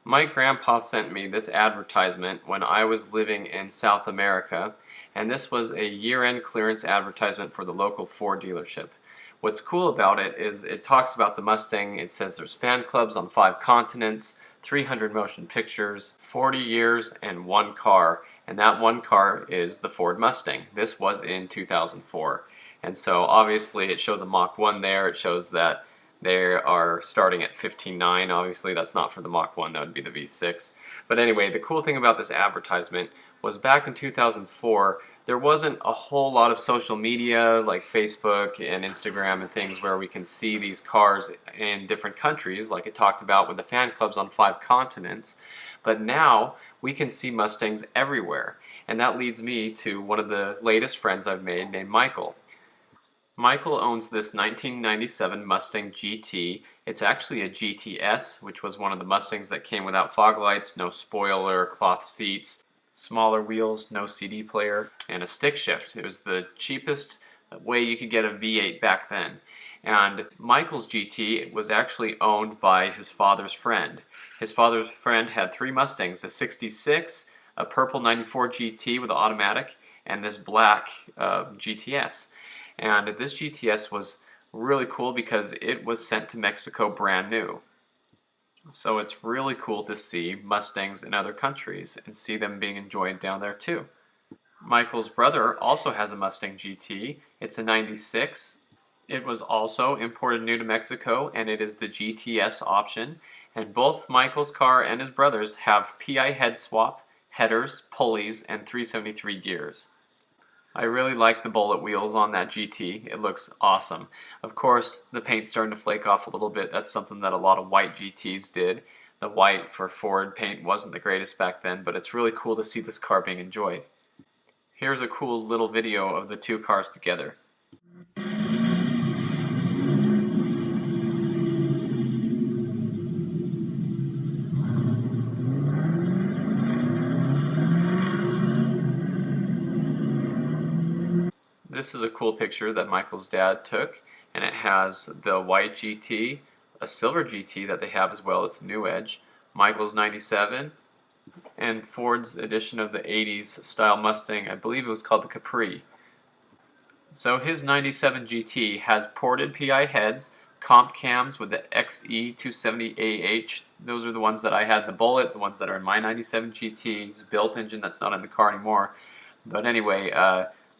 My grandpa sent me this advertisement when I was living in South America, and this was a year-end clearance advertisement for the local Ford dealership. What's cool about it is it talks about the Mustang. It says there's fan clubs on 5 continents, 300 motion pictures, 40 years, and one car. And that one car is the Ford Mustang. This was in 2004. And so obviously it shows a Mach 1 there. It shows that they are starting at 15.9. Obviously that's not for the Mach 1, that would be the V6. But anyway, the cool thing about this advertisement was back in 2004, there wasn't a whole lot of social media like Facebook and Instagram and things where we can see these cars in different countries like it talked about with the fan clubs on 5 continents. But now we can see Mustangs everywhere. And that leads me to one of the latest friends I've made named Michael. Michael owns this 1997 Mustang GT. It's actually a GTS, which was one of the Mustangs that came without fog lights, no spoiler, cloth seats, smaller wheels, no CD player, and a stick shift. It was the cheapest way you could get a V8 back then. And Michael's GT was actually owned by his father's friend. His father's friend had 3 Mustangs, a 66, a purple 94 GT with automatic, and this black GTS. And this GTS was really cool because it was sent to Mexico brand new. So it's really cool to see Mustangs in other countries and see them being enjoyed down there too. Michael's brother also has a Mustang GT. It's a 96. It was also imported new to Mexico, and it is the GTS option. And both Michael's car and his brother's have PI head swap, headers, pulleys, and 373 gears. I really like the bullet wheels on that GT. It looks awesome. Of course, the paint's starting to flake off a little bit. That's something that a lot of white GTs did. The white for Ford paint wasn't the greatest back then, but it's really cool to see this car being enjoyed. Here's a cool little video of the 2 cars together. This is a cool picture that Michael's dad took, and it has the white GT, a silver GT that they have as well, it's the New Edge, Michael's 97, and Ford's edition of the 80s style Mustang. I believe it was called the Capri. So his 97 GT has ported PI heads, comp cams with the XE270AH. Those are the ones that I had in the Bullet, the ones that are in my 97 GT's built engine that's not in the car anymore. But anyway,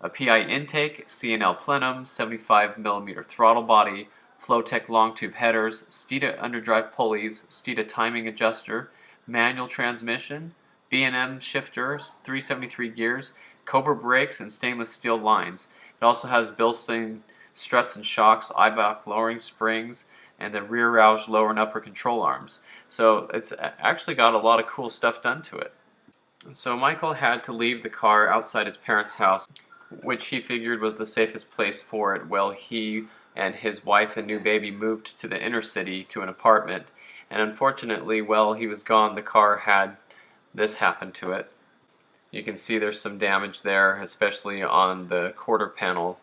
a PI intake, C&L plenum, 75mm throttle body, Flowtech long tube headers, Steeda underdrive pulleys, Steeda timing adjuster, manual transmission, B&M shifter, 373 gears, Cobra brakes, and stainless steel lines. It also has Bilstein struts and shocks, Eibach lowering springs, and the rear rouge lower and upper control arms. So it's actually got a lot of cool stuff done to it. So Michael had to leave the car outside his parents' house, which he figured was the safest place for it, while he and his wife and new baby moved to the inner city to an apartment. And unfortunately, while he was gone, the car had this happen to it. You can see there's some damage there, especially on the quarter panel,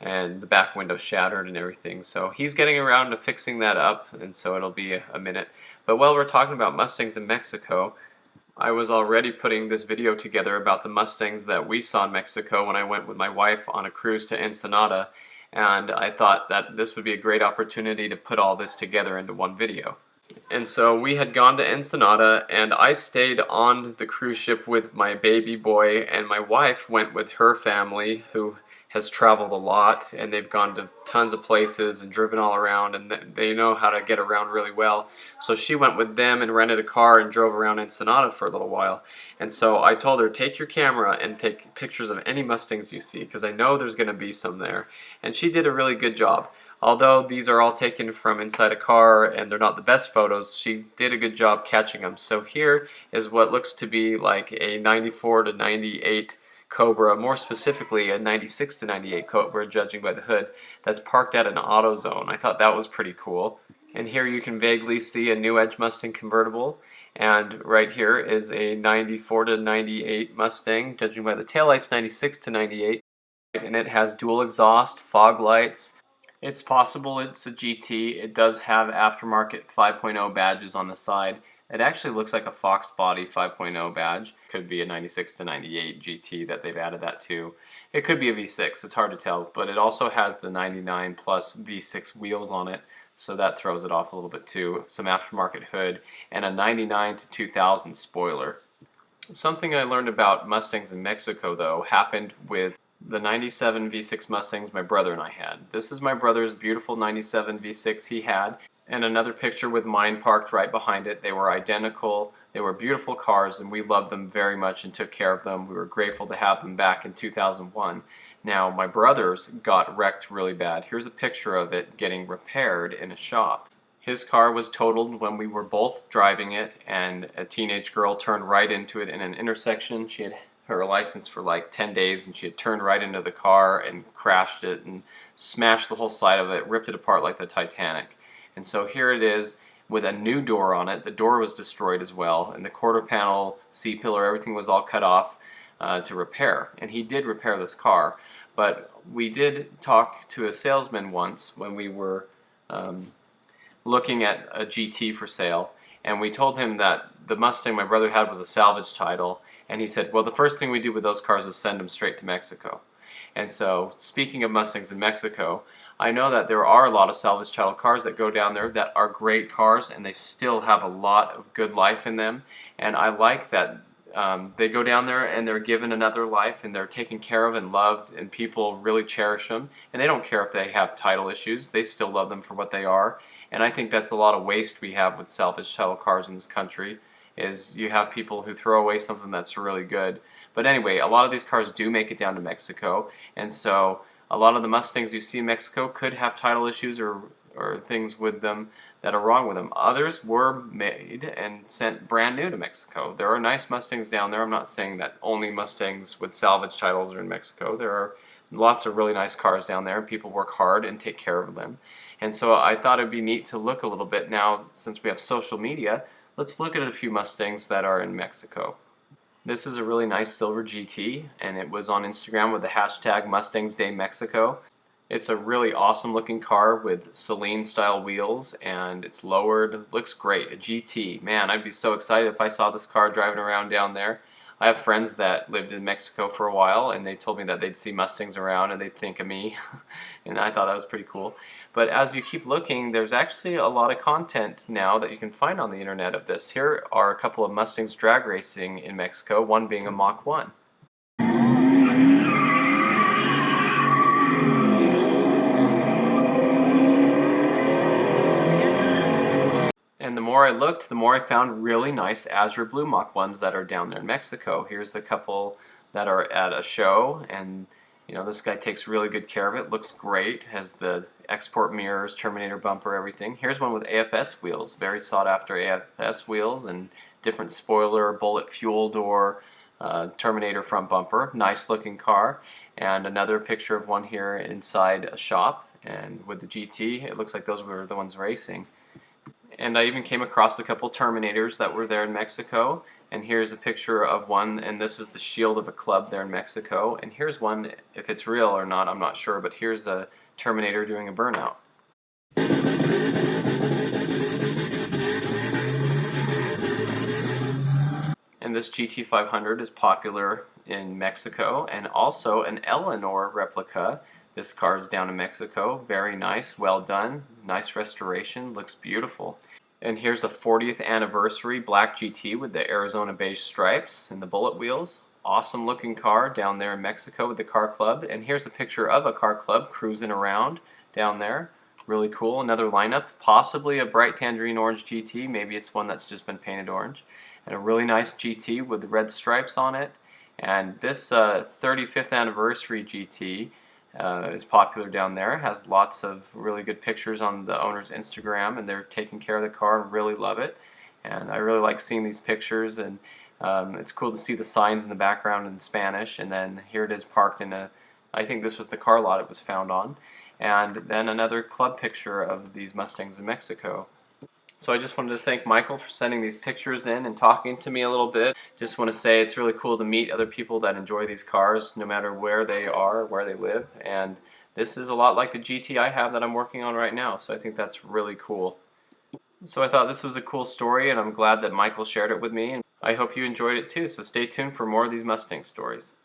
and the back window shattered and everything. So he's getting around to fixing that up, and so it'll be a minute. But while we're talking about Mustangs in Mexico, I was already putting this video together about the Mustangs that we saw in Mexico when I went with my wife on a cruise to Ensenada, and I thought that this would be a great opportunity to put all this together into one video. And so we had gone to Ensenada, and I stayed on the cruise ship with my baby boy, and my wife went with her family who has traveled a lot, and they've gone to tons of places and driven all around, and they know how to get around really well. So she went with them and rented a car and drove around Ensenada for a little while. And so I told her, take your camera and take pictures of any Mustangs you see, because I know there's going to be some there. And she did a really good job. Although these are all taken from inside a car and they're not the best photos, she did a good job catching them. So here is what looks to be like a 94 to 98 Cobra, more specifically a 96 to 98 Cobra, judging by the hood, that's parked at an AutoZone. I thought that was pretty cool. And here you can vaguely see a New Edge Mustang convertible, and right here is a 94 to 98 Mustang, judging by the taillights, 96 to 98, and it has dual exhaust, fog lights. It's possible it's a GT. It does have aftermarket 5.0 badges on the side. It actually looks like a Fox Body 5.0 badge. Could be a 96 to 98 GT that they've added that to. It could be a V6, it's hard to tell, but it also has the 99 plus V6 wheels on it, so that throws it off a little bit too. Some aftermarket hood and a 99 to 2000 spoiler. Something I learned about Mustangs in Mexico though happened with the 97 V6 Mustangs my brother and I had. This is my brother's beautiful 97 V6 he had, and another picture with mine parked right behind it. They were identical. They were beautiful cars, and we loved them very much and took care of them. We were grateful to have them back in 2001. Now, my brother's got wrecked really bad. Here's a picture of it getting repaired in a shop. His car was totaled when we were both driving it, and a teenage girl turned right into it in an intersection. She had her license for like 10 days, and she had turned right into the car and crashed it and smashed the whole side of it, ripped it apart like the Titanic. And so here it is with a new door on it. The door was destroyed as well, and the quarter panel, C-pillar, everything was all cut off to repair. And he did repair this car, but we did talk to a salesman once when we were looking at a GT for sale, and we told him that the Mustang my brother had was a salvage title, and he said, well, the first thing we do with those cars is send them straight to Mexico. And so, speaking of Mustangs in Mexico, I know that there are a lot of salvage title cars that go down there that are great cars, and they still have a lot of good life in them, and I like that they go down there and they're given another life, and they're taken care of and loved, and people really cherish them, and they don't care if they have title issues. They still love them for what they are, and I think that's a lot of waste we have with salvage title cars in this country, is you have people who throw away something that's really good. But anyway, a lot of these cars do make it down to Mexico, and so a lot of the Mustangs you see in Mexico could have title issues or things with them that are wrong with them. Others were made and sent brand new to Mexico. There are nice Mustangs down there. I'm not saying that only Mustangs with salvage titles are in Mexico. There are lots of really nice cars down there, and people work hard and take care of them. And so I thought it'd be neat to look a little bit now, since we have social media. Let's look at a few Mustangs that are in Mexico. This is a really nice silver GT, and it was on Instagram with the hashtag Mustangs Day Mexico. It's a really awesome looking car with Celine style wheels, and it's lowered. Looks great. A GT. Man, I'd be so excited if I saw this car driving around down there. I have friends that lived in Mexico for a while, and they told me that they'd see Mustangs around and they'd think of me, and I thought that was pretty cool. But as you keep looking, there's actually a lot of content now that you can find on the internet of this. Here are a couple of Mustangs drag racing in Mexico, one being a Mach 1. And the more I looked, the more I found really nice azure blue Mach 1s that are down there in Mexico. Here's a couple that are at a show, and you know, this guy takes really good care of it. Looks great, has the export mirrors, Terminator bumper, everything. Here's one with AFS wheels, very sought after AFS wheels, and different spoiler, bullet fuel door, Terminator front bumper. Nice looking car. And another picture of one here inside a shop, and with the GT, it looks like those were the ones racing. And I even came across a couple Terminators that were there in Mexico, and here's a picture of one, and this is the shield of a club there in Mexico, and here's one, if it's real or not I'm not sure, but here's a Terminator doing a burnout. And this GT500 is popular in Mexico, and also an Eleanor replica. This car is down in Mexico. Very nice, well done, nice restoration, looks beautiful. And here's a 40th anniversary black GT with the Arizona beige stripes and the bullet wheels. Awesome looking car down there in Mexico with the car club. And here's a picture of a car club cruising around down there. Really cool. Another lineup, possibly a bright tangerine orange GT. Maybe it's one that's just been painted orange. And a really nice GT with red stripes on it. And this 35th anniversary GT is popular down there. Has lots of really good pictures on the owner's Instagram, and they're taking care of the car and really love it. And I really like seeing these pictures, and it's cool to see the signs in the background in Spanish. And then here it is parked in a, I think this was the car lot it was found on. And then another club picture of these Mustangs in Mexico. So I just wanted to thank Michael for sending these pictures in and talking to me a little bit. Just want to say it's really cool to meet other people that enjoy these cars, no matter where they are, where they live. And this is a lot like the GT I have that I'm working on right now, so I think that's really cool. So I thought this was a cool story, and I'm glad that Michael shared it with me, and I hope you enjoyed it too. So stay tuned for more of these Mustang stories.